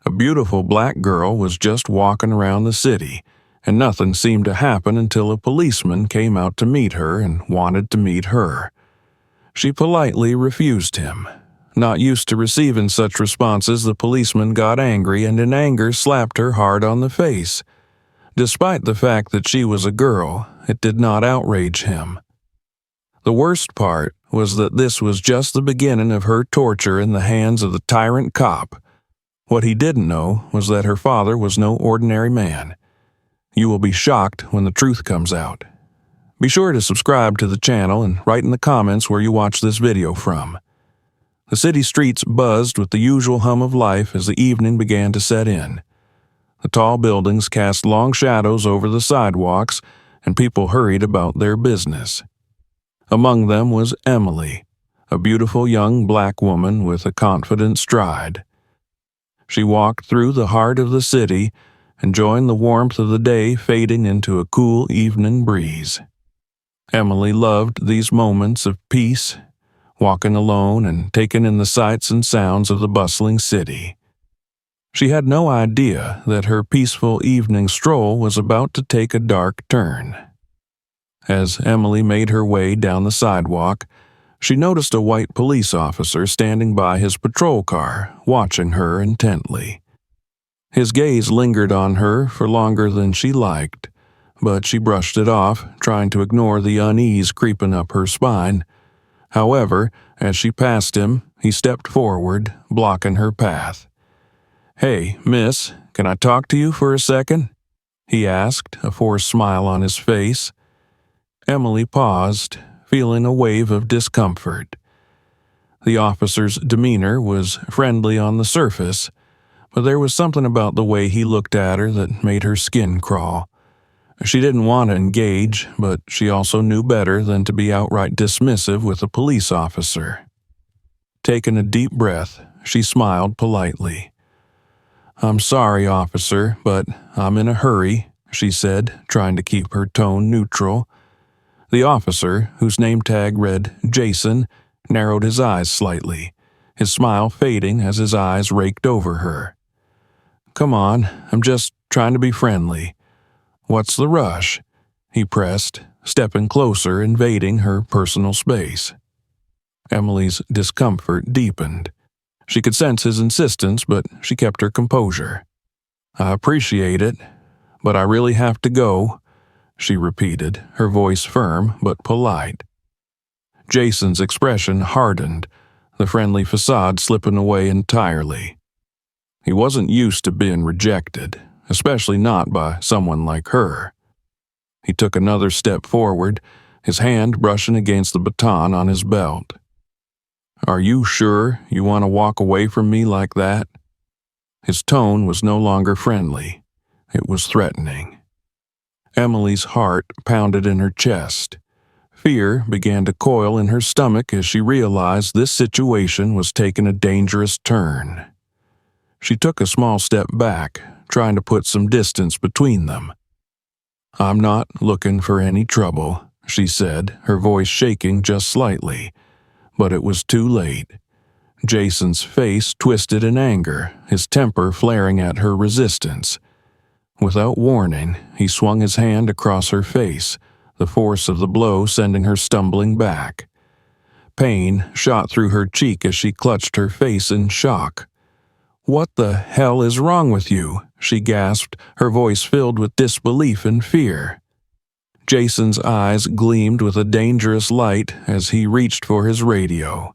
A beautiful black girl was just walking around the city, and nothing seemed to happen until a policeman came out to meet her and wanted to meet her. She politely refused him. Not used to receiving such responses, the policeman got angry and in anger slapped her hard on the face. Despite the fact that she was a girl, it did not outrage him. The worst part was that this was just the beginning of her torture in the hands of the tyrant cop. What he didn't know was that her father was no ordinary man. You will be shocked when the truth comes out. Be sure to subscribe to the channel and write in the comments where you watch this video from. The city streets buzzed with the usual hum of life as the evening began to set in. The tall buildings cast long shadows over the sidewalks, and people hurried about their business. Among them was Emily, a beautiful young black woman with a confident stride. She walked through the heart of the city, enjoying the warmth of the day fading into a cool evening breeze. Emily loved these moments of peace, walking alone and taking in the sights and sounds of the bustling city. She had no idea that her peaceful evening stroll was about to take a dark turn. As Emily made her way down the sidewalk, she noticed a white police officer standing by his patrol car, watching her intently. His gaze lingered on her for longer than she liked, but she brushed it off, trying to ignore the unease creeping up her spine. However, as she passed him, he stepped forward, blocking her path. "Hey, miss, can I talk to you for a second?" he asked, a forced smile on his face. Emily paused, feeling a wave of discomfort. The officer's demeanor was friendly on the surface, but there was something about the way he looked at her that made her skin crawl. She didn't want to engage, but she also knew better than to be outright dismissive with a police officer. Taking a deep breath, she smiled politely. "I'm sorry, officer, but I'm in a hurry," she said, trying to keep her tone neutral. The officer, whose name tag read Jason, narrowed his eyes slightly, his smile fading as his eyes raked over her. "Come on, I'm just trying to be friendly. What's the rush?" he pressed, stepping closer, invading her personal space. Emily's discomfort deepened. She could sense his insistence, but she kept her composure. "I appreciate it, but I really have to go," she repeated, her voice firm but polite. Jason's expression hardened, the friendly facade slipping away entirely. He wasn't used to being rejected, especially not by someone like her. He took another step forward, his hand brushing against the baton on his belt. "Are you sure you want to walk away from me like that?" His tone was no longer friendly. It was threatening. Emily's heart pounded in her chest. Fear began to coil in her stomach as she realized this situation was taking a dangerous turn. She took a small step back, trying to put some distance between them. "I'm not looking for any trouble," she said, her voice shaking just slightly. But it was too late. Jason's face twisted in anger, his temper flaring at her resistance. Without warning, he swung his hand across her face, the force of the blow sending her stumbling back. Pain shot through her cheek as she clutched her face in shock. "What the hell is wrong with you?" she gasped, her voice filled with disbelief and fear. Jason's eyes gleamed with a dangerous light as he reached for his radio.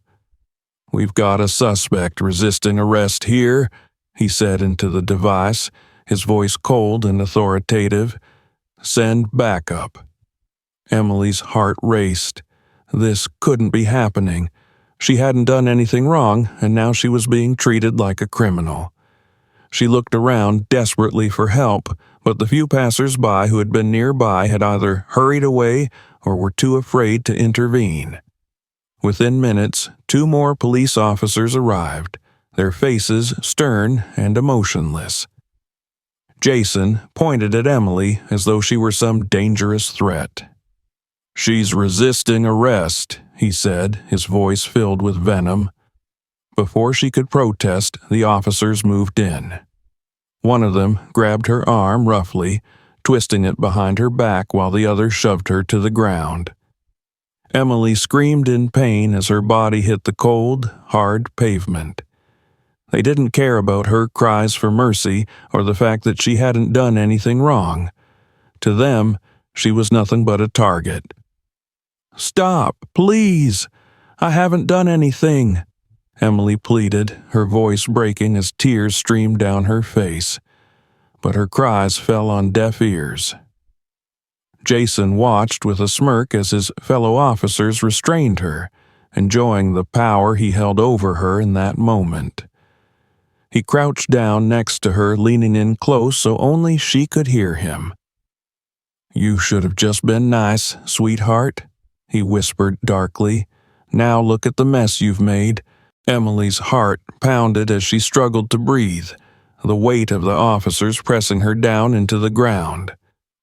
"We've got a suspect resisting arrest here," he said into the device, his voice cold and authoritative. "Send backup." Emily's heart raced. This couldn't be happening. She hadn't done anything wrong, and now she was being treated like a criminal. She looked around desperately for help, but the few passers-by who had been nearby had either hurried away or were too afraid to intervene. Within minutes, 2 more police officers arrived, their faces stern and emotionless. Jason pointed at Emily as though she were some dangerous threat. "She's resisting arrest," he said, his voice filled with venom. Before she could protest, the officers moved in. One of them grabbed her arm roughly, twisting it behind her back while the other shoved her to the ground. Emily screamed in pain as her body hit the cold, hard pavement. They didn't care about her cries for mercy or the fact that she hadn't done anything wrong. To them, she was nothing but a target. "Stop, please! I haven't done anything," Emily pleaded, her voice breaking as tears streamed down her face. But her cries fell on deaf ears. Jason watched with a smirk as his fellow officers restrained her, enjoying the power he held over her in that moment. He crouched down next to her, leaning in close so only she could hear him. "You should have just been nice, sweetheart," he whispered darkly. "Now look at the mess you've made." Emily's heart pounded as she struggled to breathe, the weight of the officers pressing her down into the ground.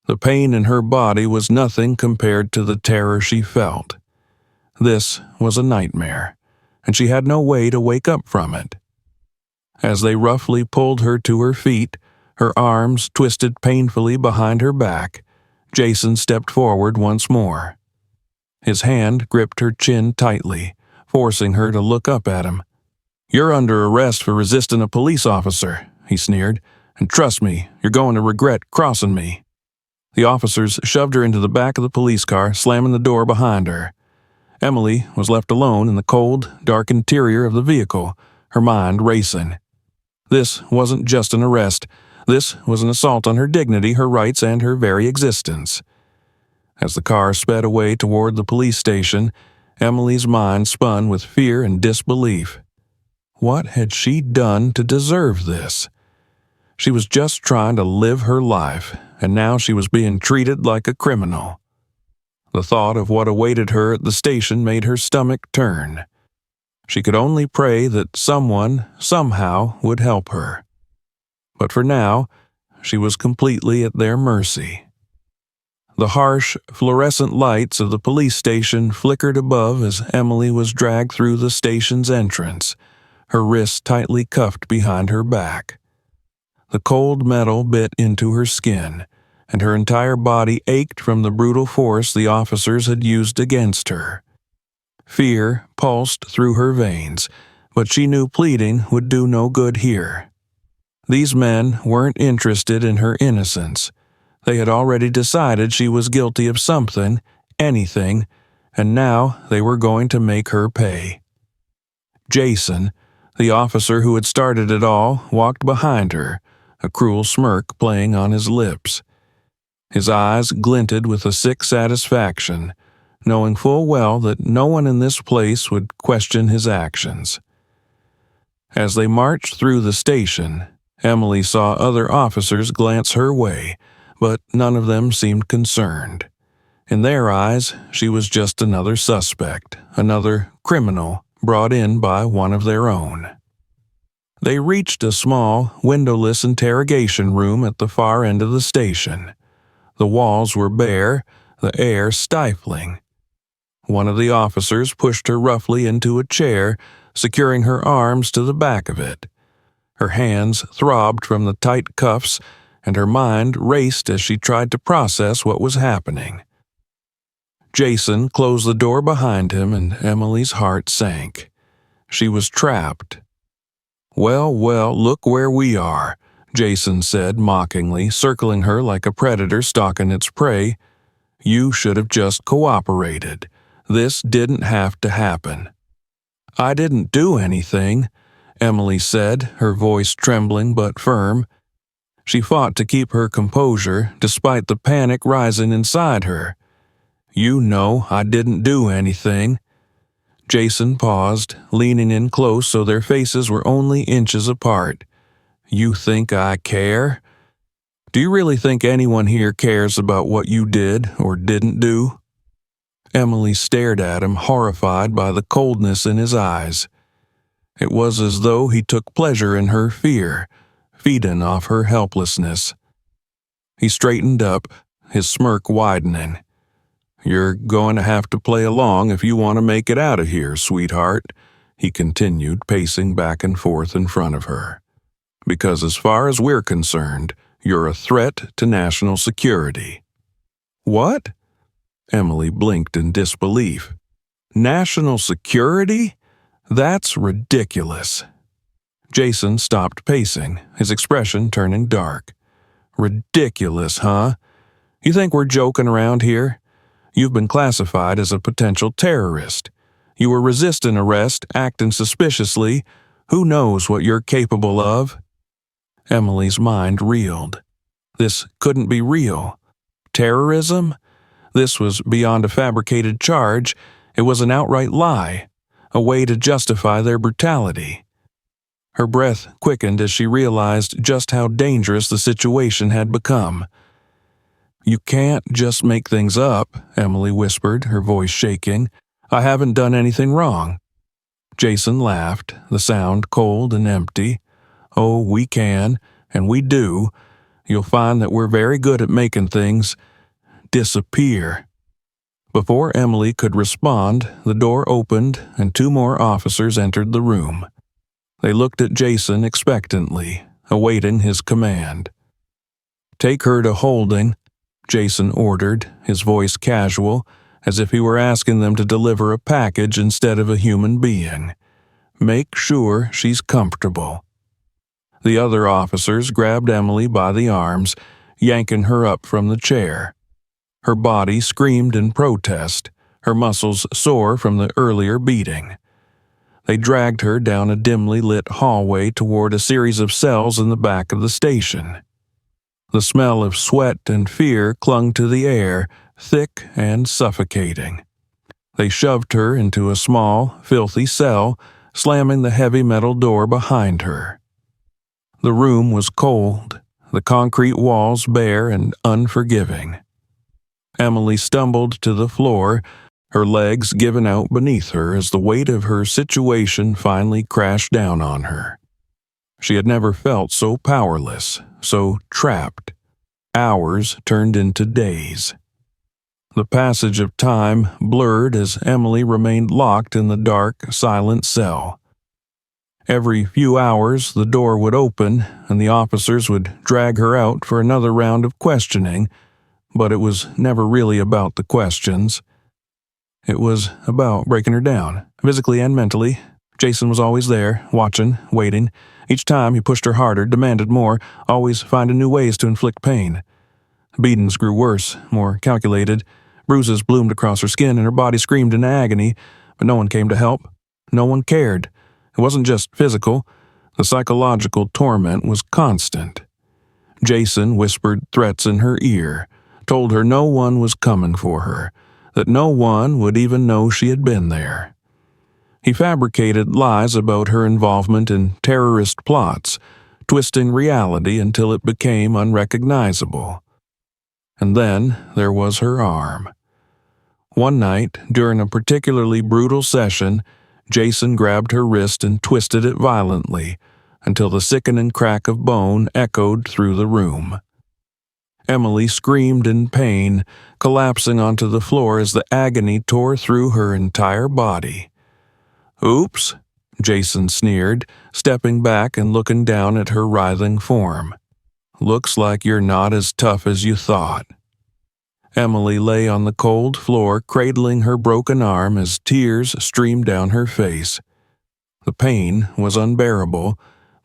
The pain in her body was nothing compared to the terror she felt. This was a nightmare, and she had no way to wake up from it. As they roughly pulled her to her feet, her arms twisted painfully behind her back, Jason stepped forward once more. His hand gripped her chin tightly, forcing her to look up at him. "You're under arrest for resisting a police officer," he sneered, "and trust me, you're going to regret crossing me." The officers shoved her into the back of the police car, slamming the door behind her. Emily was left alone in the cold, dark interior of the vehicle, her mind racing. This wasn't just an arrest. This was an assault on her dignity, her rights, and her very existence. As the car sped away toward the police station, Emily's mind spun with fear and disbelief. What had she done to deserve this? She was just trying to live her life, and now she was being treated like a criminal. The thought of what awaited her at the station made her stomach turn. She could only pray that someone, somehow, would help her. But for now, she was completely at their mercy. The harsh, fluorescent lights of the police station flickered above as Emily was dragged through the station's entrance, her wrists tightly cuffed behind her back. The cold metal bit into her skin, and her entire body ached from the brutal force the officers had used against her. Fear pulsed through her veins, but she knew pleading would do no good here. These men weren't interested in her innocence. They had already decided she was guilty of something, anything, and now they were going to make her pay. Jason, the officer who had started it all, walked behind her, a cruel smirk playing on his lips. His eyes glinted with a sick satisfaction, knowing full well that no one in this place would question his actions. As they marched through the station, Emily saw other officers glance her way, but none of them seemed concerned. In their eyes, she was just another suspect, another criminal brought in by one of their own. They reached a small, windowless interrogation room at the far end of the station. The walls were bare, the air stifling. One of the officers pushed her roughly into a chair, securing her arms to the back of it. Her hands throbbed from the tight cuffs, and her mind raced as she tried to process what was happening. Jason closed the door behind him, and Emily's heart sank. She was trapped. "Well, well, look where we are," Jason said mockingly, circling her like a predator stalking its prey. "You should have just cooperated. This didn't have to happen." "I didn't do anything," Emily said, her voice trembling but firm. She fought to keep her composure, despite the panic rising inside her. "You know I didn't do anything." Jason paused, leaning in close so their faces were only inches apart. "You think I care? Do you really think anyone here cares about what you did or didn't do?" Emily stared at him, horrified by the coldness in his eyes. It was as though he took pleasure in her fear, feeding off her helplessness. He straightened up, his smirk widening. "You're going to have to play along if you want to make it out of here, sweetheart," he continued, pacing back and forth in front of her. because as far as we're concerned, you're a threat to national security." "What?" Emily blinked in disbelief. "National security? That's ridiculous." Jason stopped pacing, his expression turning dark. "Ridiculous, huh? You think we're joking around here? You've been classified as a potential terrorist. You were resisting arrest, acting suspiciously. Who knows what you're capable of?" Emily's mind reeled. This couldn't be real. Terrorism? This was beyond a fabricated charge. It was an outright lie, a way to justify their brutality. Her breath quickened as she realized just how dangerous the situation had become. "You can't just make things up," Emily whispered, her voice shaking. "I haven't done anything wrong." Jason laughed, the sound cold and empty. "Oh, we can, and we do. You'll find that we're very good at making things disappear." Before Emily could respond, the door opened and 2 more officers entered the room. They looked at Jason expectantly, awaiting his command. "Take her to holding," Jason ordered, his voice casual, as if he were asking them to deliver a package instead of a human being. "Make sure she's comfortable." The other officers grabbed Emily by the arms, yanking her up from the chair. Her body screamed in protest, her muscles sore from the earlier beating. They dragged her down a dimly lit hallway toward a series of cells in the back of the station. The smell of sweat and fear clung to the air, thick and suffocating. They shoved her into a small, filthy cell, slamming the heavy metal door behind her. The room was cold, the concrete walls bare and unforgiving. Emily stumbled to the floor, her legs given out beneath her as the weight of her situation finally crashed down on her. She had never felt so powerless, so trapped. Hours turned into days. The passage of time blurred as Emily remained locked in the dark, silent cell. Every few hours, the door would open, and the officers would drag her out for another round of questioning, but it was never really about the questions. It was about breaking her down, physically and mentally. Jason was always there, watching, waiting. Each time he pushed her harder, demanded more, always finding new ways to inflict pain. Beatings grew worse, more calculated. Bruises bloomed across her skin and her body screamed in agony, but no one came to help. No one cared. It wasn't just physical. The psychological torment was constant. Jason whispered threats in her ear, told her no one was coming for her, that no one would even know she had been there. He fabricated lies about her involvement in terrorist plots, twisting reality until it became unrecognizable. And then there was her arm. One night, during a particularly brutal session, Jason grabbed her wrist and twisted it violently until the sickening crack of bone echoed through the room. Emily screamed in pain, collapsing onto the floor as the agony tore through her entire body. "Oops," Jason sneered, stepping back and looking down at her writhing form. "Looks like you're not as tough as you thought." Emily lay on the cold floor, cradling her broken arm as tears streamed down her face. The pain was unbearable,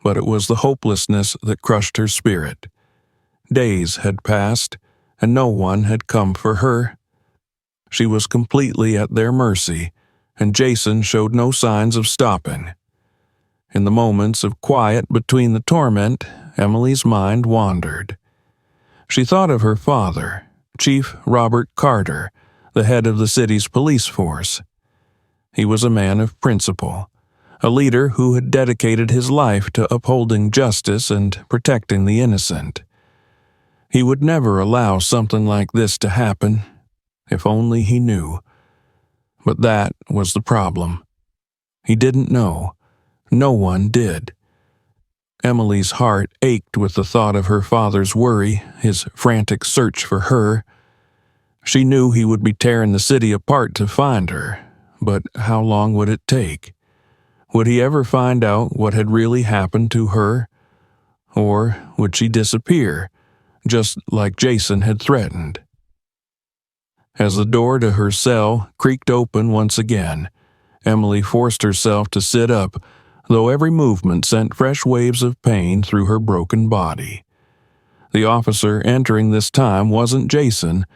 but it was the hopelessness that crushed her spirit. Days had passed, and no one had come for her. She was completely at their mercy, and Jason showed no signs of stopping. In the moments of quiet between the torment, Emily's mind wandered. She thought of her father, Chief Robert Carter, the head of the city's police force. He was a man of principle, a leader who had dedicated his life to upholding justice and protecting the innocent. He would never allow something like this to happen, if only he knew. But that was the problem. He didn't know. No one did. Emily's heart ached with the thought of her father's worry, his frantic search for her. She knew he would be tearing the city apart to find her, but how long would it take? Would he ever find out what had really happened to her? Or would she disappear, just like Jason had threatened? As the door to her cell creaked open once again, Emily forced herself to sit up, though every movement sent fresh waves of pain through her broken body. The officer entering this time wasn't Jason,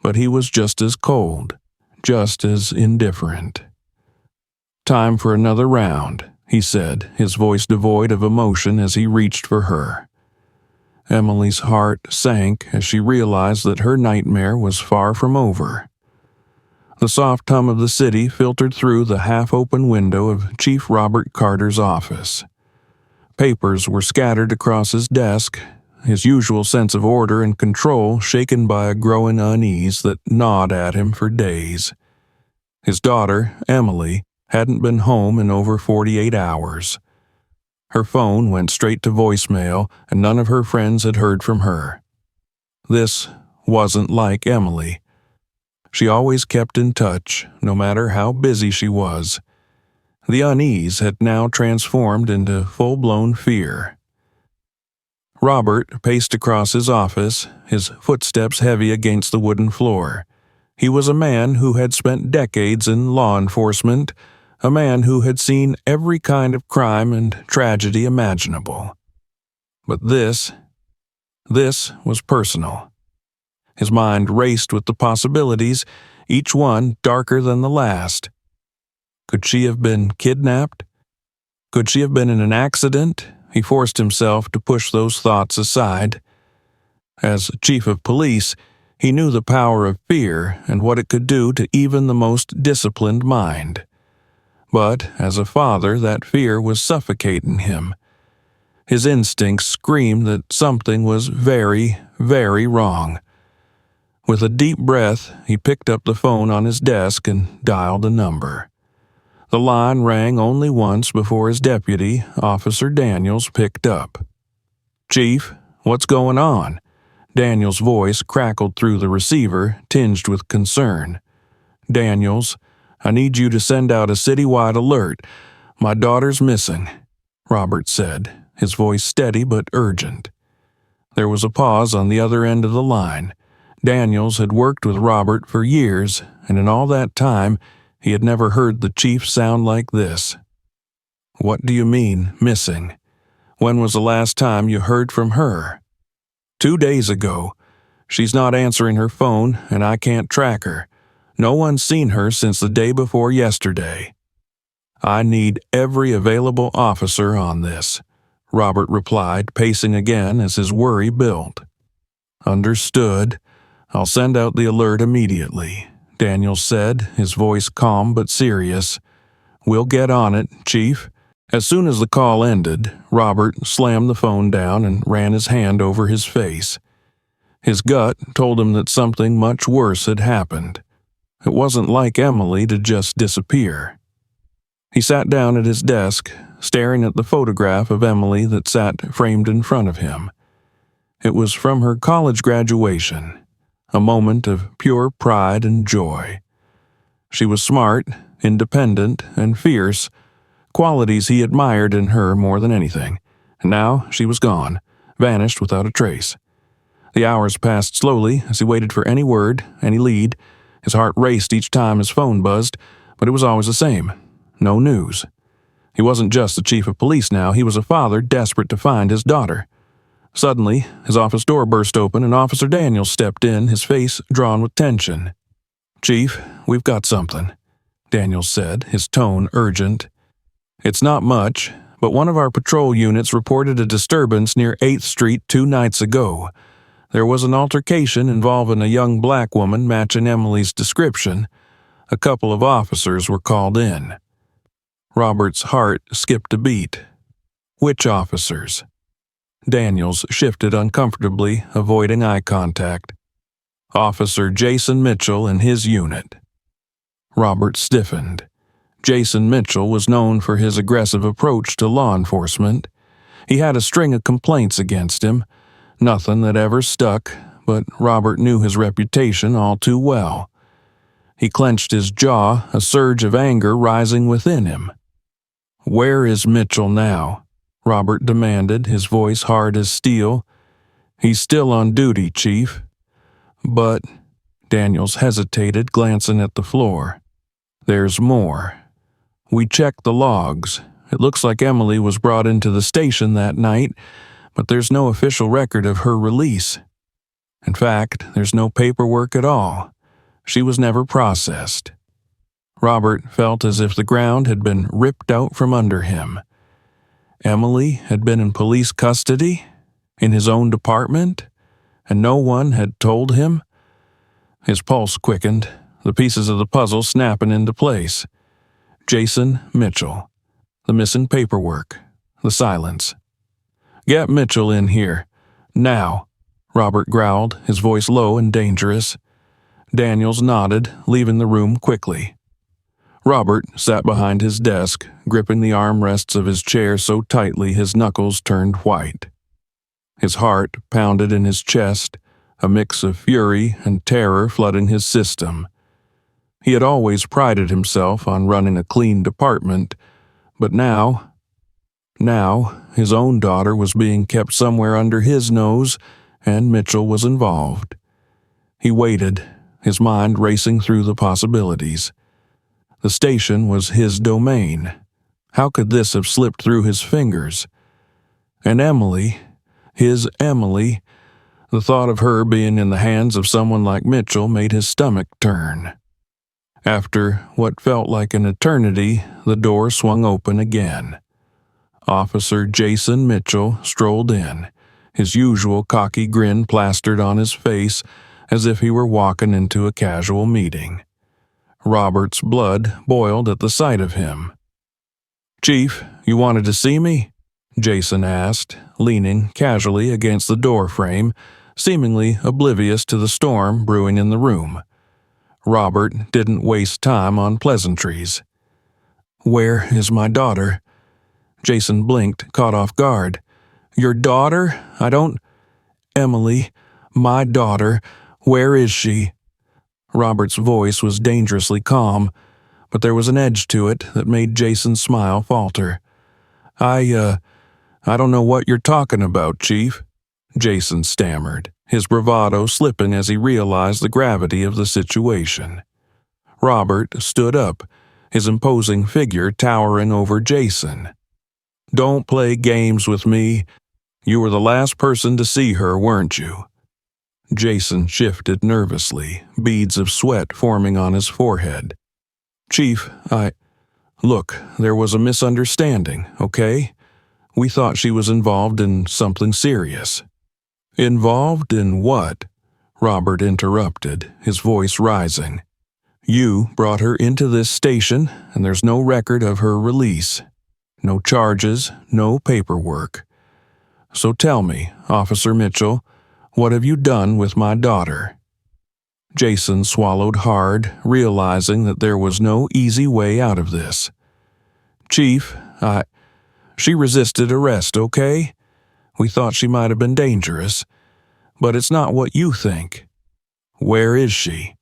but he was just as cold, just as indifferent. "Time for another round," he said, his voice devoid of emotion as he reached for her. Emily's heart sank as she realized that her nightmare was far from over. The soft hum of the city filtered through the half-open window of Chief Robert Carter's office. Papers were scattered across his desk, his usual sense of order and control shaken by a growing unease that gnawed at him for days. His daughter, Emily, hadn't been home in over 48 hours. Her phone went straight to voicemail, and none of her friends had heard from her. This wasn't like Emily. She always kept in touch, no matter how busy she was. The unease had now transformed into full-blown fear. Robert paced across his office, his footsteps heavy against the wooden floor. He was a man who had spent decades in law enforcement, a man who had seen every kind of crime and tragedy imaginable. But this was personal. His mind raced with the possibilities, each one darker than the last. Could she have been kidnapped? Could she have been in an accident? He forced himself to push those thoughts aside. As chief of police, he knew the power of fear and what it could do to even the most disciplined mind. But as a father, that fear was suffocating him. His instincts screamed that something was very, very wrong. With a deep breath, he picked up the phone on his desk and dialed a number. The line rang only once before his deputy, Officer Daniels, picked up. "Chief, what's going on?" Daniels' voice crackled through the receiver, tinged with concern. "Daniels, I need you to send out a citywide alert. My daughter's missing," Robert said, his voice steady but urgent. There was a pause on the other end of the line. Daniels had worked with Robert for years, and in all that time, he had never heard the chief sound like this. "What do you mean, missing? When was the last time you heard from her?" "2 days ago. She's not answering her phone, and I can't track her. No one's seen her since the day before yesterday." "I need every available officer on this," Robert replied, pacing again as his worry built. "Understood. I'll send out the alert immediately," Daniels said, his voice calm but serious. "We'll get on it, Chief." As soon as the call ended, Robert slammed the phone down and ran his hand over his face. His gut told him that something much worse had happened. It wasn't like Emily to just disappear. He sat down at his desk, staring at the photograph of Emily that sat framed in front of him. It was from her college graduation, a moment of pure pride and joy. She was smart, independent, and fierce, qualities he admired in her more than anything, and now she was gone, vanished without a trace. The hours passed slowly as he waited for any word, any lead. His heart raced each time his phone buzzed, but it was always the same. No news. He wasn't just the chief of police now, he was a father desperate to find his daughter. Suddenly, his office door burst open and Officer Daniels stepped in, his face drawn with tension. "Chief, we've got something," Daniels said, his tone urgent. "It's not much, but one of our patrol units reported a disturbance near 8th Street 2 nights ago. There was an altercation involving a young black woman matching Emily's description. A couple of officers were called in." Robert's heart skipped a beat. "Which officers?" Daniels shifted uncomfortably, avoiding eye contact. "Officer Jason Mitchell and his unit." Robert stiffened. Jason Mitchell was known for his aggressive approach to law enforcement. He had a string of complaints against him. Nothing that ever stuck, but Robert knew his reputation all too well. He clenched his jaw, a surge of anger rising within him. "Where is Mitchell now?" Robert demanded, his voice hard as steel. "He's still on duty, Chief." "But," Daniels hesitated, glancing at the floor. "There's more. We checked the logs. It looks like Emily was brought into the station that night, but there's no official record of her release. In fact, there's no paperwork at all. She was never processed." Robert felt as if the ground had been ripped out from under him. Emily had been in police custody, in his own department, and no one had told him? His pulse quickened, the pieces of the puzzle snapping into place. Jason Mitchell. The missing paperwork. The silence. "Get Mitchell in here. Now," Robert growled, his voice low and dangerous. Daniels nodded, leaving the room quickly. Robert sat behind his desk, gripping the armrests of his chair so tightly his knuckles turned white. His heart pounded in his chest, a mix of fury and terror flooding his system. He had always prided himself on running a clean department, but now his own daughter was being kept somewhere under his nose, and Mitchell was involved. He waited, his mind racing through the possibilities. The station was his domain. How could this have slipped through his fingers? And Emily, his Emily, the thought of her being in the hands of someone like Mitchell made his stomach turn. After what felt like an eternity, the door swung open again. Officer Jason Mitchell strolled in, his usual cocky grin plastered on his face as if he were walking into a casual meeting. Robert's blood boiled at the sight of him. "Chief, you wanted to see me?" Jason asked, leaning casually against the doorframe, seemingly oblivious to the storm brewing in the room. Robert didn't waste time on pleasantries. "Where is my daughter?" Jason blinked, caught off guard. "Your daughter? I don't—" "Emily, my daughter, where is she?" Robert's voice was dangerously calm, but there was an edge to it that made Jason's smile falter. I don't know what you're talking about, Chief," Jason stammered, his bravado slipping as he realized the gravity of the situation. Robert stood up, his imposing figure towering over Jason. "Don't play games with me. You were the last person to see her, weren't you?" Jason shifted nervously, beads of sweat forming on his forehead. "Chief, Look, there was a misunderstanding, okay? We thought she was involved in something serious." "Involved in what?" Robert interrupted, his voice rising. "You brought her into this station, and there's no record of her release. No charges, no paperwork. So tell me, Officer Mitchell, what have you done with my daughter?" Jason swallowed hard, realizing that there was no easy way out of this. "Chief, she resisted arrest, okay? We thought she might have been dangerous, but it's not what you think. Where is she?"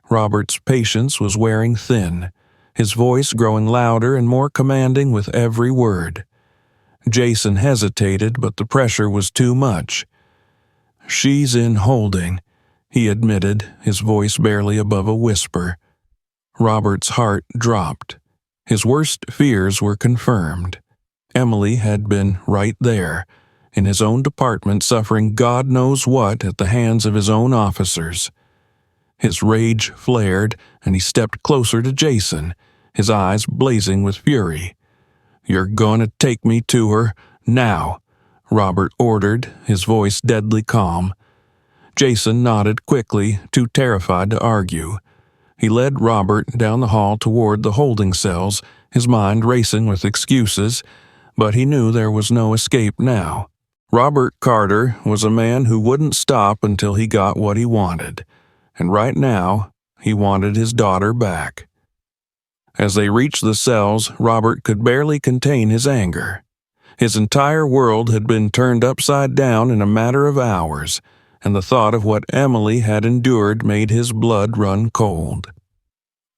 Robert's patience was wearing thin, his voice growing louder and more commanding with every word. Jason hesitated, but the pressure was too much. "She's in holding," he admitted, his voice barely above a whisper. Robert's heart dropped. His worst fears were confirmed. Emily had been right there, in his own department, suffering God knows what at the hands of his own officers. His rage flared, and he stepped closer to Jason, his eyes blazing with fury. "You're going to take me to her, now," Robert ordered, his voice deadly calm. Jason nodded quickly, too terrified to argue. He led Robert down the hall toward the holding cells, his mind racing with excuses, but he knew there was no escape now. Robert Carter was a man who wouldn't stop until he got what he wanted, and right now he wanted his daughter back. As they reached the cells, Robert could barely contain his anger. His entire world had been turned upside down in a matter of hours, and the thought of what Emily had endured made his blood run cold.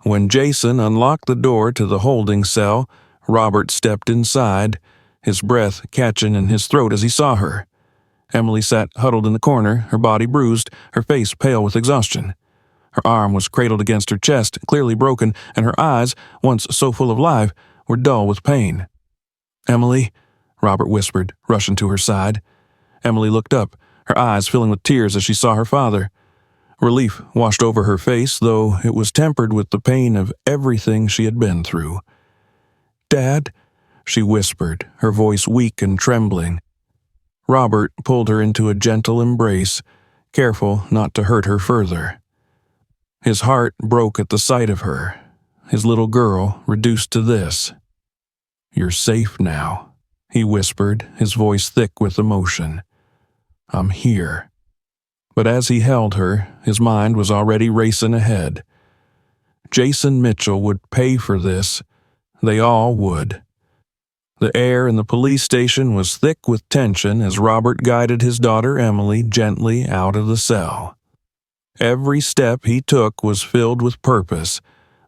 When Jason unlocked the door to the holding cell, Robert stepped inside, his breath catching in his throat as he saw her. Emily sat huddled in the corner, her body bruised, her face pale with exhaustion. Her arm was cradled against her chest, clearly broken, and her eyes, once so full of life, were dull with pain. "Emily," Robert whispered, rushing to her side. Emily looked up, her eyes filling with tears as she saw her father. Relief washed over her face, though it was tempered with the pain of everything she had been through. "Dad," she whispered, her voice weak and trembling. Robert pulled her into a gentle embrace, careful not to hurt her further. His heart broke at the sight of her, his little girl reduced to this. "You're safe now," he whispered, his voice thick with emotion. "I'm here." But as he held her, his mind was already racing ahead. Jason Mitchell would pay for this. They all would. The air in the police station was thick with tension as Robert guided his daughter Emily gently out of the cell. Every step he took was filled with purpose,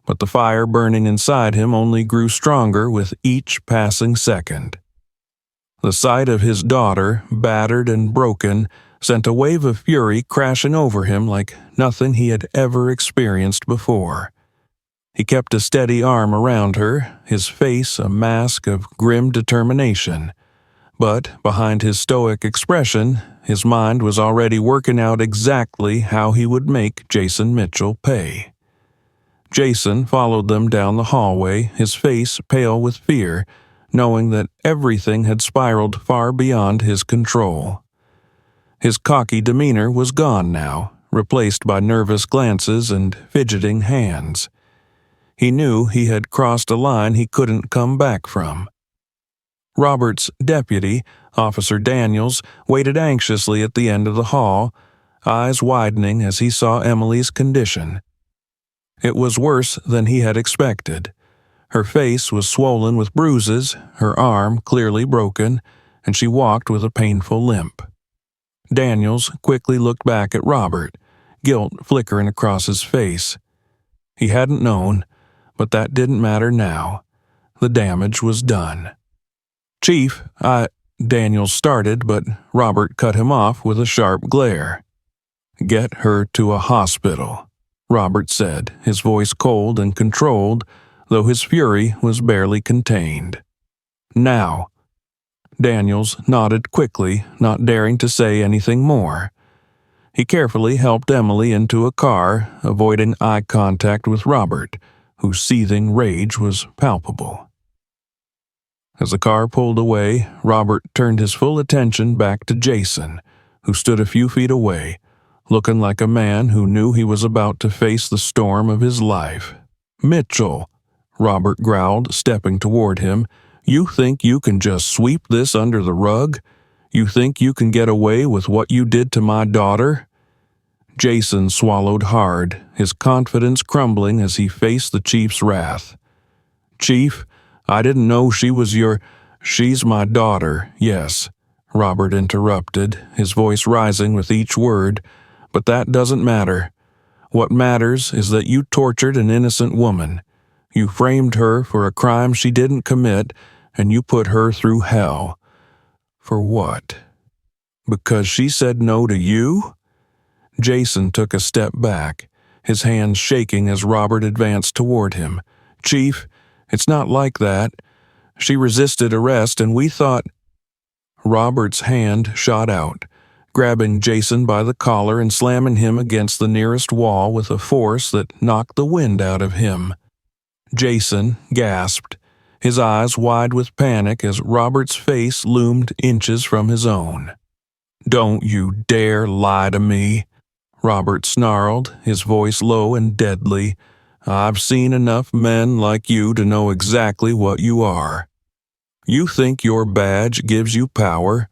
but the fire burning inside him only grew stronger with each passing second. The sight of his daughter, battered and broken, sent a wave of fury crashing over him like nothing he had ever experienced before. He kept a steady arm around her, his face a mask of grim determination. But behind his stoic expression, his mind was already working out exactly how he would make Jason Mitchell pay. Jason followed them down the hallway, his face pale with fear, knowing that everything had spiraled far beyond his control. His cocky demeanor was gone now, replaced by nervous glances and fidgeting hands. He knew he had crossed a line he couldn't come back from. Robert's deputy, Officer Daniels, waited anxiously at the end of the hall, eyes widening as he saw Emily's condition. It was worse than he had expected. Her face was swollen with bruises, her arm clearly broken, and she walked with a painful limp. Daniels quickly looked back at Robert, guilt flickering across his face. He hadn't known, but that didn't matter now. The damage was done. "Chief, Daniels started, but Robert cut him off with a sharp glare. "Get her to a hospital," Robert said, his voice cold and controlled, though his fury was barely contained. "Now." Daniels nodded quickly, not daring to say anything more. He carefully helped Emily into a car, avoiding eye contact with Robert, whose seething rage was palpable. As the car pulled away, Robert turned his full attention back to Jason, who stood a few feet away, looking like a man who knew he was about to face the storm of his life. "Mitchell," Robert growled, stepping toward him, "you think you can just sweep this under the rug? You think you can get away with what you did to my daughter?" Jason swallowed hard, his confidence crumbling as he faced the chief's wrath. "Chief, I didn't know she was She's my daughter, yes," Robert interrupted, his voice rising with each word, "but that doesn't matter. What matters is that you tortured an innocent woman. You framed her for a crime she didn't commit, and you put her through hell. For what? Because she said no to you?" Jason took a step back, his hands shaking as Robert advanced toward him. "Chief, it's not like that. She resisted arrest and we thought—" Robert's hand shot out, grabbing Jason by the collar and slamming him against the nearest wall with a force that knocked the wind out of him. Jason gasped, his eyes wide with panic as Robert's face loomed inches from his own. "Don't you dare lie to me," Robert snarled, his voice low and deadly. "I've seen enough men like you to know exactly what you are. You think your badge gives you power?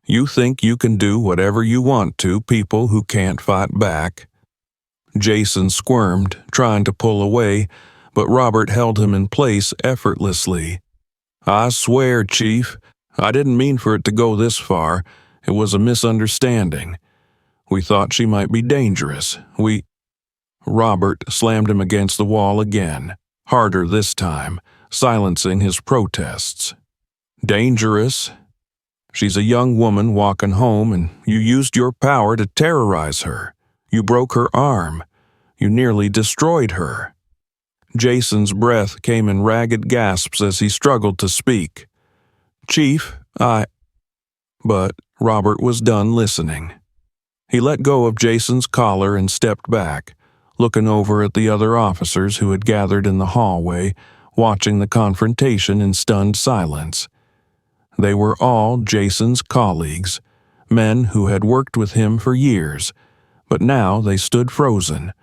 You think you can do whatever you want to people who can't fight back?" Jason squirmed, trying to pull away, but Robert held him in place effortlessly. "I swear, Chief, I didn't mean for it to go this far. It was a misunderstanding. We thought she might be dangerous. Robert slammed him against the wall again, harder this time, silencing his protests. Dangerous. She's a young woman walking home, and you used your power to terrorize her. You broke her arm. You nearly destroyed her." Jason's breath came in ragged gasps as he struggled to speak. "Chief, But Robert was done listening. He let go of Jason's collar and stepped back, looking over at the other officers who had gathered in the hallway, watching the confrontation in stunned silence. They were all Jason's colleagues, men who had worked with him for years, but now they stood frozen,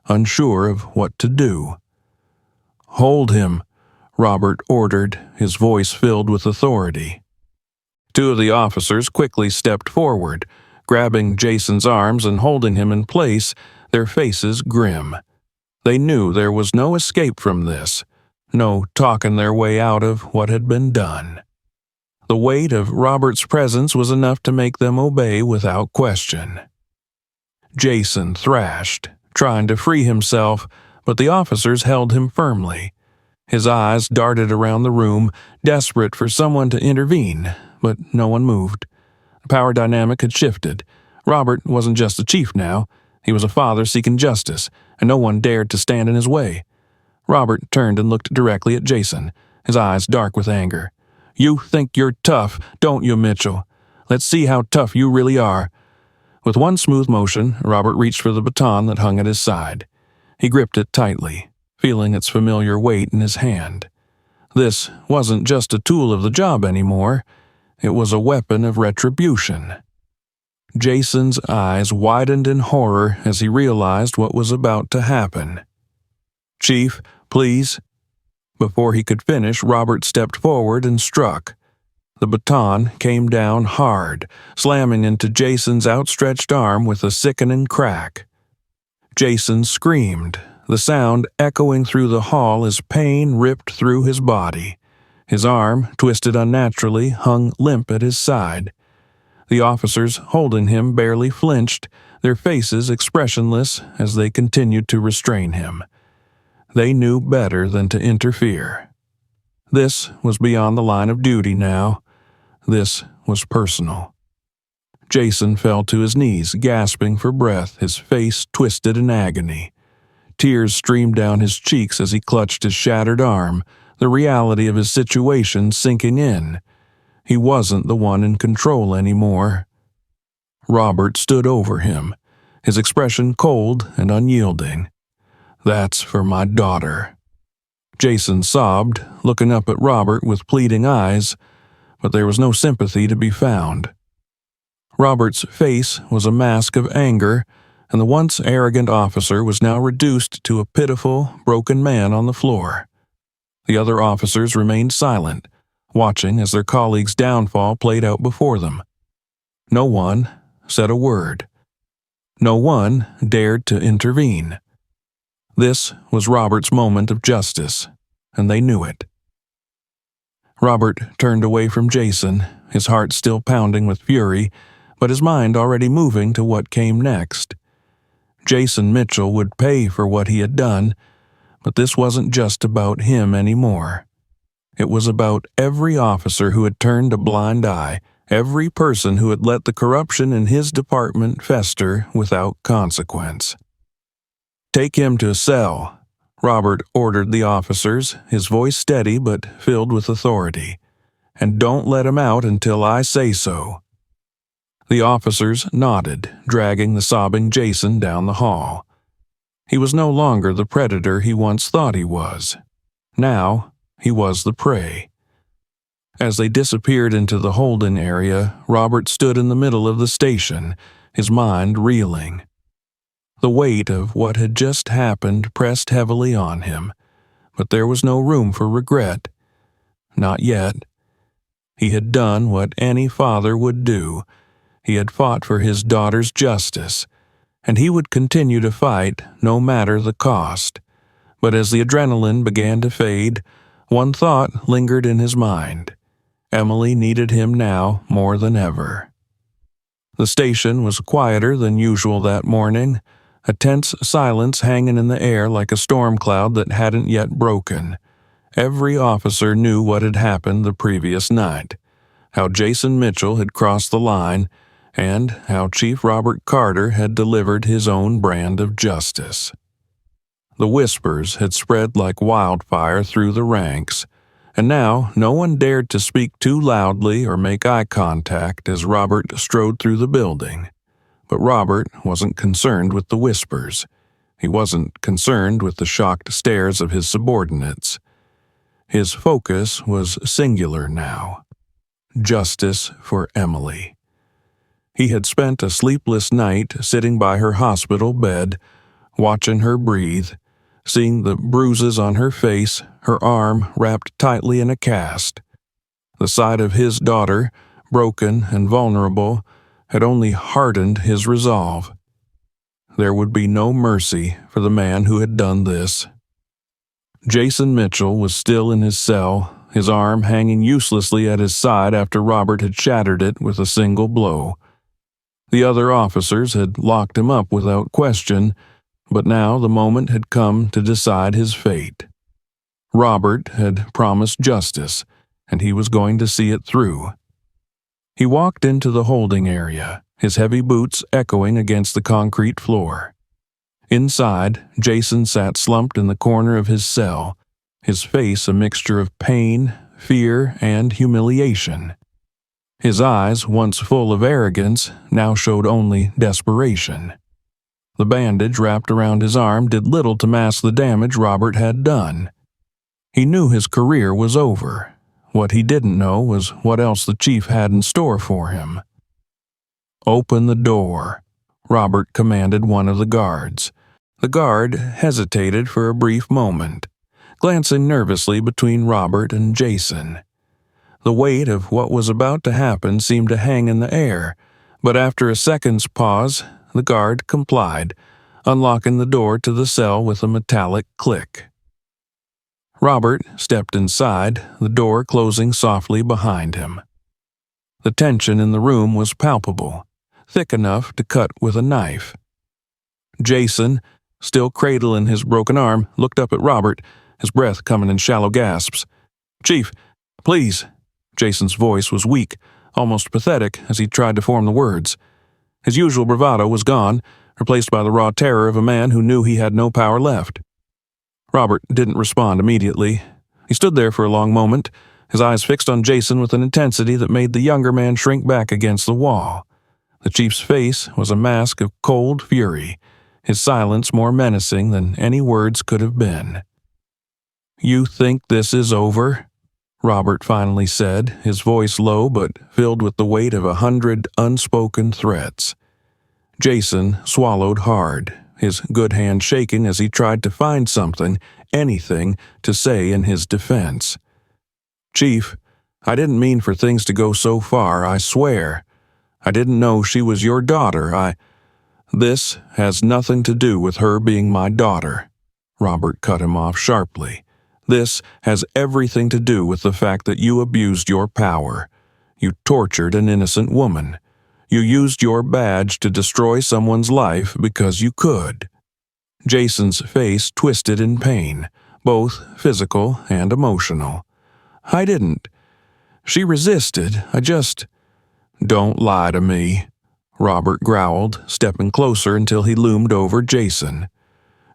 unsure of what to do. "Hold him," Robert ordered, his voice filled with authority. Two of the officers quickly stepped forward, grabbing Jason's arms and holding him in place, their faces grim. They knew there was no escape from this, no talking their way out of what had been done. The weight of Robert's presence was enough to make them obey without question. Jason thrashed, trying to free himself, but the officers held him firmly. His eyes darted around the room, desperate for someone to intervene, but no one moved. The power dynamic had shifted. Robert wasn't just a chief now. He was a father seeking justice, and no one dared to stand in his way. Robert turned and looked directly at Jason, his eyes dark with anger. "You think you're tough, don't you, Mitchell? Let's see how tough you really are." With one smooth motion, Robert reached for the baton that hung at his side. He gripped it tightly, feeling its familiar weight in his hand. This wasn't just a tool of the job anymore. It was a weapon of retribution. Jason's eyes widened in horror as he realized what was about to happen. "Chief, please." Before he could finish, Robert stepped forward and struck. The baton came down hard, slamming into Jason's outstretched arm with a sickening crack. Jason screamed, the sound echoing through the hall as pain ripped through his body. His arm, twisted unnaturally, hung limp at his side. The officers holding him barely flinched, their faces expressionless as they continued to restrain him. They knew better than to interfere. This was beyond the line of duty now. This was personal. Jason fell to his knees, gasping for breath, his face twisted in agony. Tears streamed down his cheeks as he clutched his shattered arm, the reality of his situation sinking in. He wasn't the one in control anymore. Robert stood over him, his expression cold and unyielding. "That's for my daughter." Jason sobbed, looking up at Robert with pleading eyes, but there was no sympathy to be found. Robert's face was a mask of anger, and the once arrogant officer was now reduced to a pitiful, broken man on the floor. The other officers remained silent, watching as their colleagues' downfall played out before them. No one said a word. No one dared to intervene. This was Robert's moment of justice, and they knew it. Robert turned away from Jason, his heart still pounding with fury, but his mind already moving to what came next. Jason Mitchell would pay for what he had done, but this wasn't just about him anymore. It was about every officer who had turned a blind eye, every person who had let the corruption in his department fester without consequence. "Take him to a cell," Robert ordered the officers, his voice steady but filled with authority. "And don't let him out until I say so." The officers nodded, dragging the sobbing Jason down the hall. He was no longer the predator he once thought he was. Now, he was the prey. As they disappeared into the holding area, Robert stood in the middle of the station, his mind reeling. The weight of what had just happened pressed heavily on him, but there was no room for regret. Not yet. He had done what any father would do. He had fought for his daughter's justice, and he would continue to fight no matter the cost. But as the adrenaline began to fade, one thought lingered in his mind. Emily needed him now more than ever. The station was quieter than usual that morning, a tense silence hanging in the air like a storm cloud that hadn't yet broken. Every officer knew what had happened the previous night, how Jason Mitchell had crossed the line, and how Chief Robert Carter had delivered his own brand of justice. The whispers had spread like wildfire through the ranks, and now no one dared to speak too loudly or make eye contact as Robert strode through the building. But Robert wasn't concerned with the whispers. He wasn't concerned with the shocked stares of his subordinates. His focus was singular now. Justice for Emily. He had spent a sleepless night sitting by her hospital bed, watching her breathe, seeing the bruises on her face, her arm wrapped tightly in a cast. The sight of his daughter, broken and vulnerable, had only hardened his resolve. There would be no mercy for the man who had done this. Jason Mitchell was still in his cell, his arm hanging uselessly at his side after Robert had shattered it with a single blow. The other officers had locked him up without question, but now the moment had come to decide his fate. Robert had promised justice, and he was going to see it through. He walked into the holding area, his heavy boots echoing against the concrete floor. Inside, Jason sat slumped in the corner of his cell, his face a mixture of pain, fear, and humiliation. His eyes, once full of arrogance, now showed only desperation. The bandage wrapped around his arm did little to mask the damage Robert had done. He knew his career was over. What he didn't know was what else the chief had in store for him. "Open the door," Robert commanded one of the guards. The guard hesitated for a brief moment, glancing nervously between Robert and Jason. The weight of what was about to happen seemed to hang in the air, but after a second's pause, the guard complied, unlocking the door to the cell with a metallic click. Robert stepped inside, the door closing softly behind him. The tension in the room was palpable, thick enough to cut with a knife. Jason, still cradling his broken arm, looked up at Robert, his breath coming in shallow gasps. "Chief, please." Jason's voice was weak, almost pathetic as he tried to form the words. His usual bravado was gone, replaced by the raw terror of a man who knew he had no power left. Robert didn't respond immediately. He stood there for a long moment, his eyes fixed on Jason with an intensity that made the younger man shrink back against the wall. The chief's face was a mask of cold fury, his silence more menacing than any words could have been. "You think this is over?" Robert finally said, his voice low but filled with the weight of 100 unspoken threats. Jason swallowed hard, his good hand shaking as he tried to find something, anything, to say in his defense. "Chief, I didn't mean for things to go so far, I swear. I didn't know she was your daughter. This has nothing to do with her being my daughter." Robert cut him off sharply. "This has everything to do with the fact that you abused your power. You tortured an innocent woman. You used your badge to destroy someone's life because you could." Jason's face twisted in pain, both physical and emotional. "I didn't. She resisted. Don't lie to me," Robert growled, stepping closer until he loomed over Jason.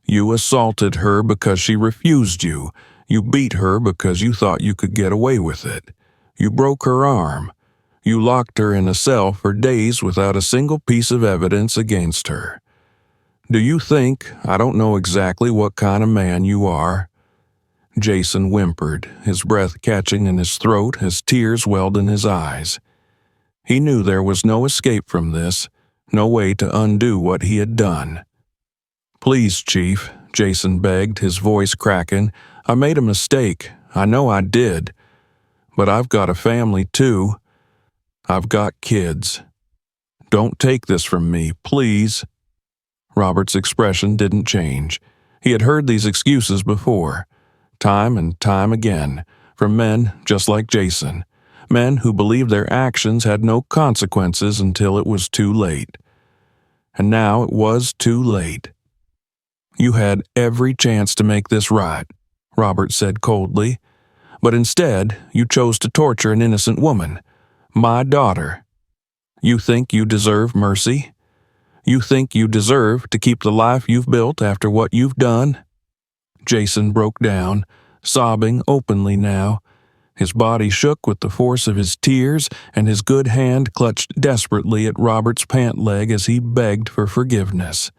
"You assaulted her because she refused you. You beat her because you thought you could get away with it. You broke her arm. You locked her in a cell for days without a single piece of evidence against her. Do you think I don't know exactly what kind of man you are?" Jason whimpered, his breath catching in his throat as tears welled in his eyes. He knew there was no escape from this, no way to undo what he had done. "Please, Chief," Jason begged, his voice cracking. "I made a mistake. I know I did. But I've got a family, too. I've got kids. Don't take this from me, please." Robert's expression didn't change. He had heard these excuses before, time and time again, from men just like Jason, men who believed their actions had no consequences until it was too late. And now it was too late. "You had every chance to make this right," Robert said coldly. But instead, you chose to torture an innocent woman, my daughter. You think you deserve mercy? You think you deserve to keep the life you've built after what you've done?" Jason broke down, sobbing openly now. His body shook with the force of his tears, and his good hand clutched desperately at Robert's pant leg as he begged for forgiveness.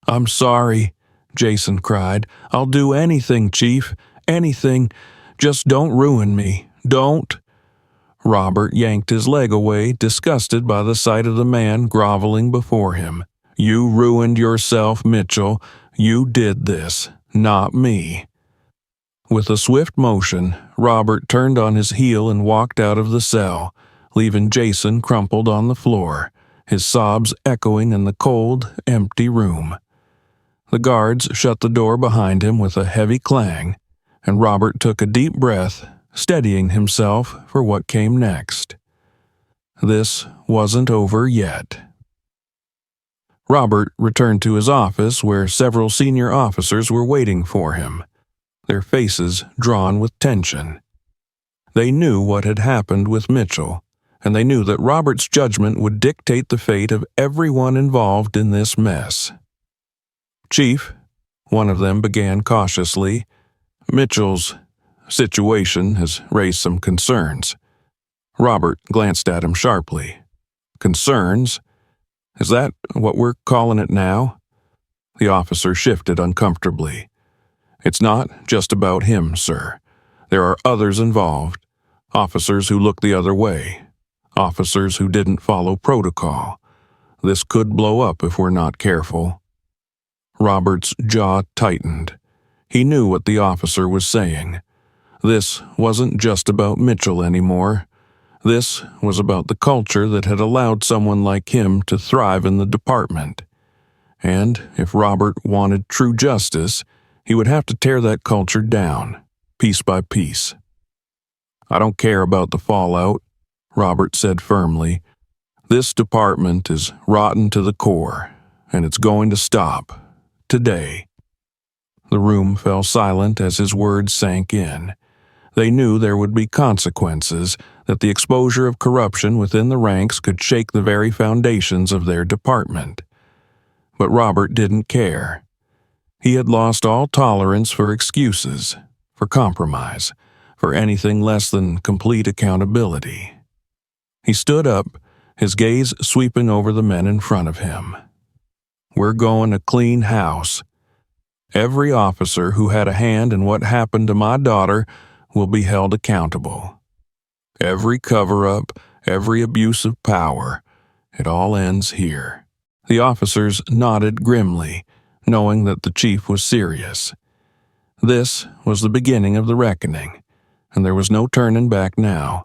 "I'm sorry," Jason cried. "I'll do anything, Chief. Anything. Just don't ruin me. Don't." Robert yanked his leg away, disgusted by the sight of the man groveling before him. "You ruined yourself, Mitchell. You did this, not me." With a swift motion, Robert turned on his heel and walked out of the cell, leaving Jason crumpled on the floor, his sobs echoing in the cold, empty room. The guards shut the door behind him with a heavy clang, and Robert took a deep breath, steadying himself for what came next. This wasn't over yet. Robert returned to his office where several senior officers were waiting for him, their faces drawn with tension. They knew what had happened with Mitchell, and they knew that Robert's judgment would dictate the fate of everyone involved in this mess. "Chief," one of them began cautiously, "Mitchell's situation has raised some concerns." Robert glanced at him sharply. "Concerns? Is that what we're calling it now?" The officer shifted uncomfortably. "It's not just about him, sir. There are others involved. Officers who look the other way. Officers who didn't follow protocol. This could blow up if we're not careful." Robert's jaw tightened. He knew what the officer was saying. This wasn't just about Mitchell anymore. This was about the culture that had allowed someone like him to thrive in the department. And if Robert wanted true justice, he would have to tear that culture down, piece by piece. "I don't care about the fallout," Robert said firmly. "This department is rotten to the core, and it's going to stop. Today." The room fell silent as his words sank in. They knew there would be consequences, that the exposure of corruption within the ranks could shake the very foundations of their department. But Robert didn't care. He had lost all tolerance for excuses, for compromise, for anything less than complete accountability. He stood up, his gaze sweeping over the men in front of him. "We're going to clean house. Every officer who had a hand in what happened to my daughter will be held accountable. Every cover-up, every abuse of power, it all ends here." The officers nodded grimly, knowing that the chief was serious. This was the beginning of the reckoning, and there was no turning back now.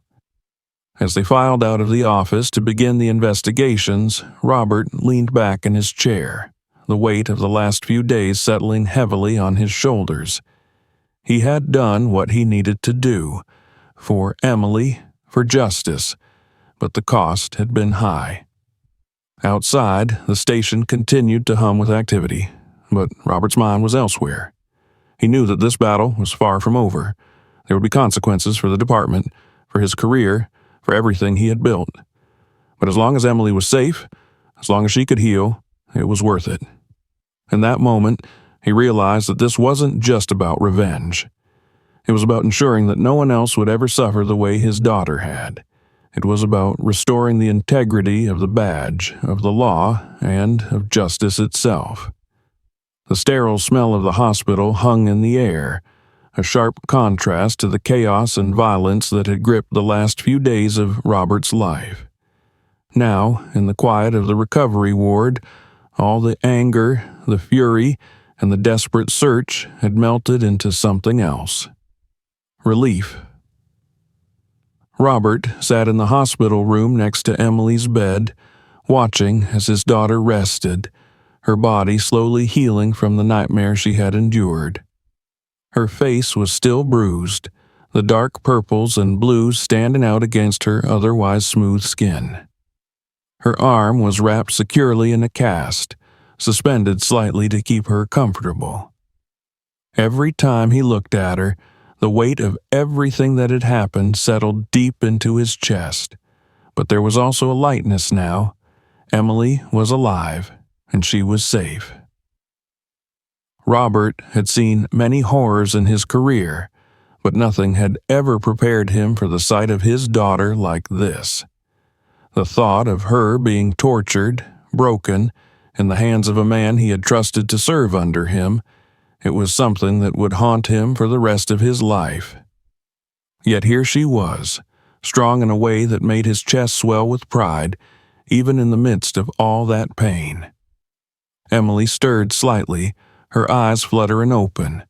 As they filed out of the office to begin the investigations, Robert leaned back in his chair, the weight of the last few days settling heavily on his shoulders. He had done what he needed to do, for Emily, for justice, but the cost had been high. Outside, the station continued to hum with activity, but Robert's mind was elsewhere. He knew that this battle was far from over. There would be consequences for the department, for his career, for everything he had built. But as long as Emily was safe, as long as she could heal, it was worth it. In that moment, he realized that this wasn't just about revenge. It was about ensuring that no one else would ever suffer the way his daughter had. It was about restoring the integrity of the badge, of the law, and of justice itself. The sterile smell of the hospital hung in the air, a sharp contrast to the chaos and violence that had gripped the last few days of Robert's life. Now, in the quiet of the recovery ward, all the anger, the fury, and the desperate search had melted into something else. Relief. Robert sat in the hospital room next to Emily's bed, watching as his daughter rested, her body slowly healing from the nightmare she had endured. Her face was still bruised, the dark purples and blues standing out against her otherwise smooth skin. Her arm was wrapped securely in a cast, suspended slightly to keep her comfortable. Every time he looked at her, The weight of everything that had happened settled deep into his chest. But there was also a lightness now. Emily was alive, and she was safe. Robert had seen many horrors in his career, but nothing had ever prepared him for the sight of his daughter like this. The thought of her being tortured, broken, in the hands of a man he had trusted to serve under him, it was something that would haunt him for the rest of his life. Yet here she was, strong in a way that made his chest swell with pride, even in the midst of all that pain. Emily stirred slightly, her eyes fluttering open.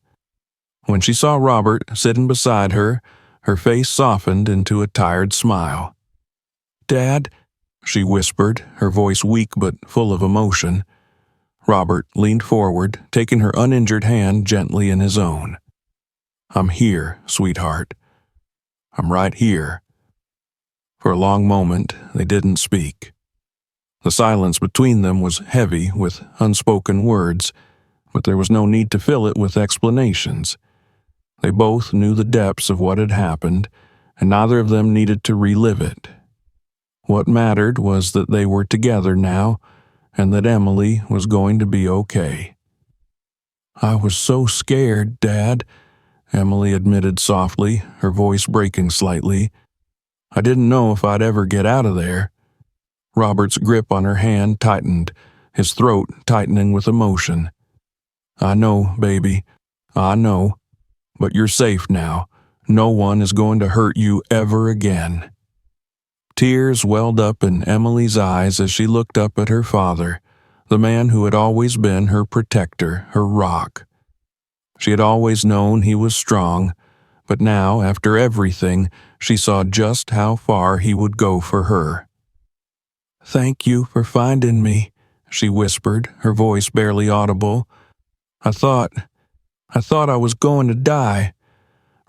When she saw Robert sitting beside her, her face softened into a tired smile. "Dad," she whispered, her voice weak but full of emotion. Robert leaned forward, taking her uninjured hand gently in his own. "I'm here, sweetheart. I'm right here." For a long moment, they didn't speak. The silence between them was heavy with unspoken words, but there was no need to fill it with explanations. They both knew the depths of what had happened, and neither of them needed to relive it. What mattered was that they were together now, and that Emily was going to be okay. "I was so scared, Dad," Emily admitted softly, her voice breaking slightly. "I didn't know if I'd ever get out of there." Robert's grip on her hand tightened, his throat tightening with emotion. "I know, baby. I know. But you're safe now. No one is going to hurt you ever again." Tears welled up in Emily's eyes as she looked up at her father, the man who had always been her protector, her rock. She had always known he was strong, but now, after everything, she saw just how far he would go for her. "Thank you for finding me," she whispered, her voice barely audible. I thought I was going to die."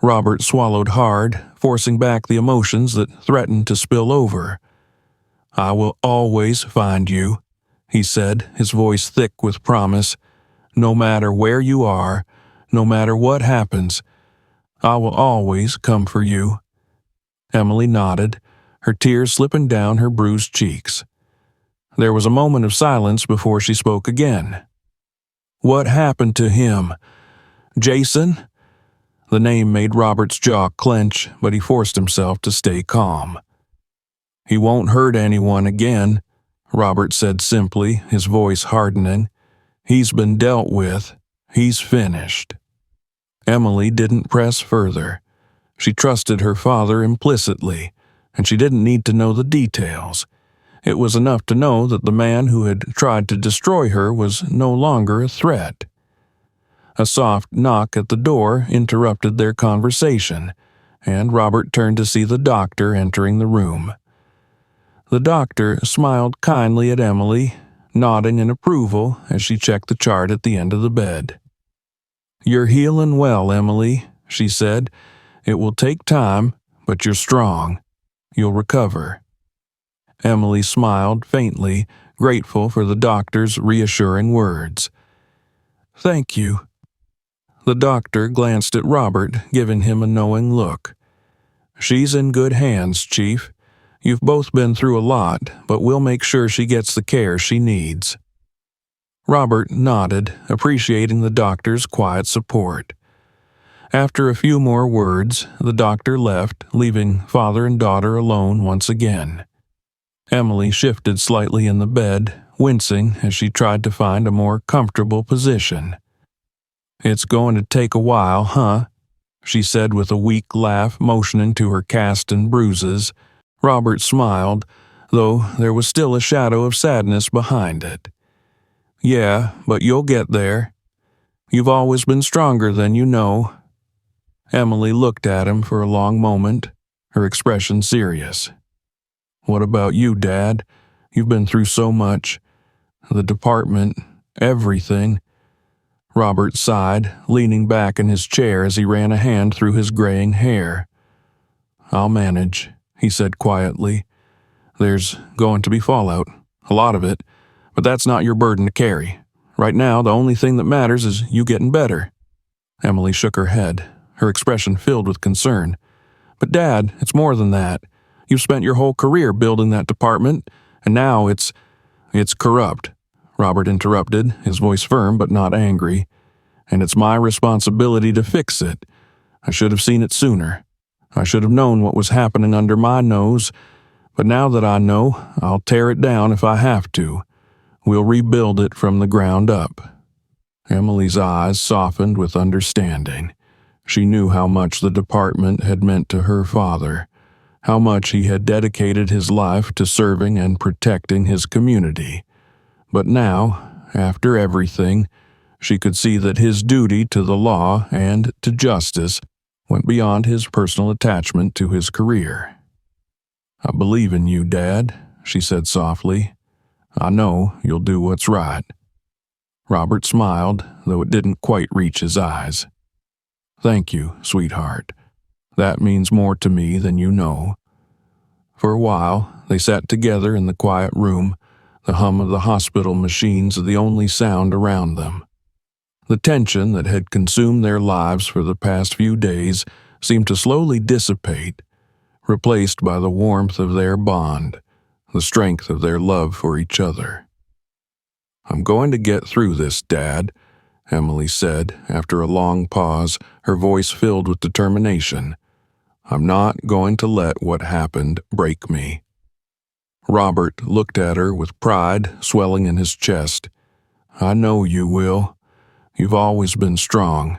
Robert swallowed hard, forcing back the emotions that threatened to spill over. "I will always find you," he said, his voice thick with promise. "No matter where you are, no matter what happens, I will always come for you." Emily nodded, her tears slipping down her bruised cheeks. There was a moment of silence before she spoke again. "What happened to him? Jason?" The name made Robert's jaw clench, but he forced himself to stay calm. "He won't hurt anyone again," Robert said simply, his voice hardening. "He's been dealt with. He's finished." Emily didn't press further. She trusted her father implicitly, and she didn't need to know the details. It was enough to know that the man who had tried to destroy her was no longer a threat. A soft knock at the door interrupted their conversation, and Robert turned to see the doctor entering the room. The doctor smiled kindly at Emily, nodding in approval as she checked the chart at the end of the bed. "You're healing well, Emily," she said. "It will take time, but you're strong. You'll recover." Emily smiled faintly, grateful for the doctor's reassuring words. "Thank you." The doctor glanced at Robert, giving him a knowing look. "She's in good hands, Chief. You've both been through a lot, but we'll make sure she gets the care she needs." Robert nodded, appreciating the doctor's quiet support. After a few more words, the doctor left, leaving father and daughter alone once again. Emily shifted slightly in the bed, wincing as she tried to find a more comfortable position. "It's going to take a while, huh?" she said with a weak laugh, motioning to her cast and bruises. Robert smiled, though there was still a shadow of sadness behind it. "Yeah, but you'll get there. You've always been stronger than you know." Emily looked at him for a long moment, her expression serious. "What about you, Dad? You've been through so much. The department, everything." Robert sighed, leaning back in his chair as he ran a hand through his graying hair. "I'll manage," he said quietly. "There's going to be fallout, a lot of it, but that's not your burden to carry. Right now, the only thing that matters is you getting better." Emily shook her head, her expression filled with concern. "But Dad, it's more than that. You've spent your whole career building that department, and now it's corrupt," Robert interrupted, his voice firm but not angry. "And it's my responsibility to fix it. I should have seen it sooner. I should have known what was happening under my nose, but now that I know, I'll tear it down if I have to. We'll rebuild it from the ground up." Emily's eyes softened with understanding. She knew how much the department had meant to her father, how much he had dedicated his life to serving and protecting his community. But now, after everything, she could see that his duty to the law and to justice went beyond his personal attachment to his career. "I believe in you, Dad," she said softly. "I know you'll do what's right." Robert smiled, though it didn't quite reach his eyes. "Thank you, sweetheart. That means more to me than you know." For a while, they sat together in the quiet room, the hum of the hospital machines the only sound around them. The tension that had consumed their lives for the past few days seemed to slowly dissipate, replaced by the warmth of their bond, the strength of their love for each other. "I'm going to get through this, Dad," Emily said after a long pause, her voice filled with determination. "I'm not going to let what happened break me." Robert looked at her with pride swelling in his chest. "I know you will. You've always been strong."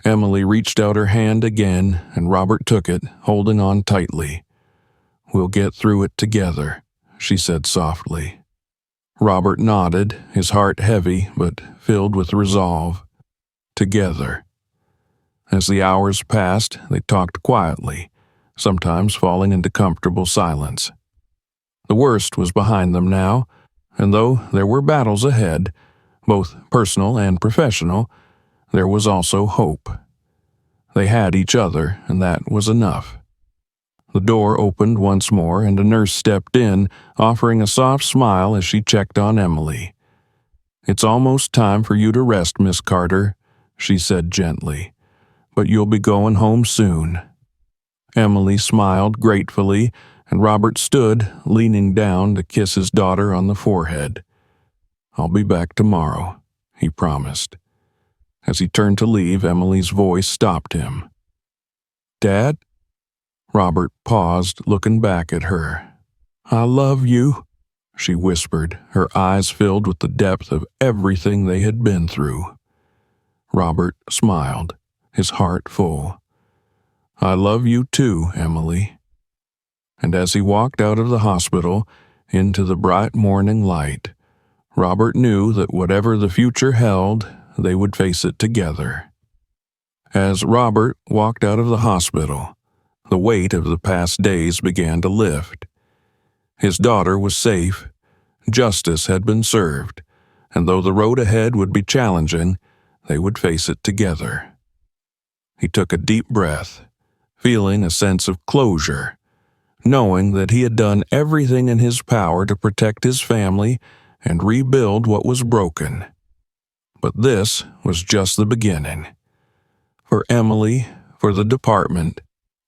Emily reached out her hand again, and Robert took it, holding on tightly. "We'll get through it together," she said softly. Robert nodded, his heart heavy but filled with resolve. Together. As the hours passed, they talked quietly, sometimes falling into comfortable silence. The worst was behind them now, and though there were battles ahead, both personal and professional, there was also hope. They had each other, and that was enough. The door opened once more, and a nurse stepped in, offering a soft smile as she checked on Emily. "It's almost time for you to rest, Miss Carter," she said gently, "but you'll be going home soon." Emily smiled gratefully, and Robert stood, leaning down to kiss his daughter on the forehead. "I'll be back tomorrow," he promised. As he turned to leave, Emily's voice stopped him. "Dad?" Robert paused, looking back at her. "I love you," she whispered, her eyes filled with the depth of everything they had been through. Robert smiled, his heart full. "I love you too, Emily." And as he walked out of the hospital, into the bright morning light, Robert knew that whatever the future held, they would face it together. As Robert walked out of the hospital, the weight of the past days began to lift. His daughter was safe, justice had been served, and though the road ahead would be challenging, they would face it together. He took a deep breath, feeling a sense of closure, knowing that he had done everything in his power to protect his family and rebuild what was broken. But this was just the beginning. For Emily, for the department,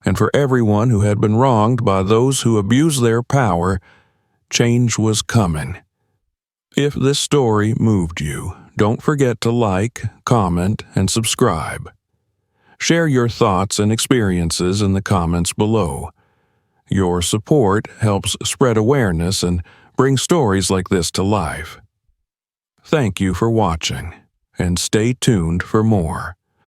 and for everyone who had been wronged by those who abused their power, change was coming. If this story moved you, don't forget to like, comment, and subscribe. Share your thoughts and experiences in the comments below. Your support helps spread awareness and bring stories like this to life. Thank you for watching, and stay tuned for more.